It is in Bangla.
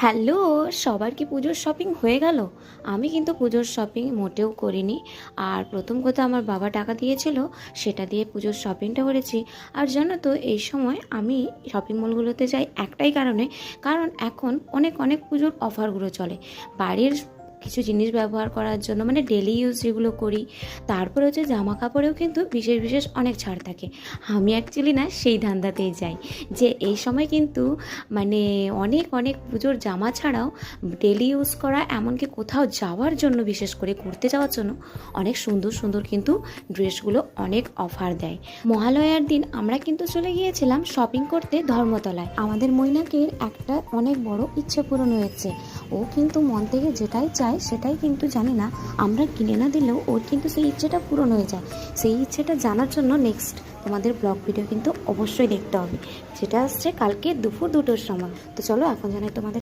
হ্যালো, সবার কি পুজোর শপিং হয়ে গেল? আমি কিন্তু পুজোর শপিং মোটেও করিনি। আর প্রথম কথা আমার বাবা টাকা দিয়েছিল, সেটা দিয়ে পুজোর শপিংটা করেছি। আর জানো তো এই সময় আমি শপিং মলগুলোতে যাই একটাই কারণে, কারণ এখন অনেক অনেক পুজোর অফারগুলো চলে বাড়ির কিছু জিনিস ব্যবহার করার জন্য, মানে ডেলি ইউজ যেগুলো করি। তারপরে হচ্ছে জামা কাপড়েও কিন্তু বিশেষ বিশেষ অনেক ছাড় থাকে। আমি অ্যাকচুয়ালি না সেই ধান্দাতেই যাই যে এই সময় কিন্তু মানে অনেক অনেক পুজোর জামা ছাড়াও ডেলি ইউজ করা, এমনকি কোথাও যাওয়ার জন্য, বিশেষ করে ঘুরতে যাওয়ার জন্য অনেক সুন্দর সুন্দর কিন্তু ড্রেসগুলো অনেক অফার দেয়। মহালয়ার দিন আমরা কিন্তু চলে গিয়েছিলাম শপিং করতে ধর্মতলায়। আমাদের মৈনাকের একটা অনেক বড় ইচ্ছে পূরণ হয়েছে। ও কিন্তু মন থেকে যেটাই চায় সেটাই কিন্তু, জানি না আমরা কিনে না দিলেও ওর কিন্তু সেই ইচ্ছেটা পূরণ হয়ে যায়। সেই ইচ্ছেটা জানার জন্য নেক্সট তোমাদের ব্লগ ভিডিও কিন্তু অবশ্যই দেখতে হবে, যেটা আসছে কালকে দুপুর 2টোর সময়। তো চলো এখন জানাই তোমাদের।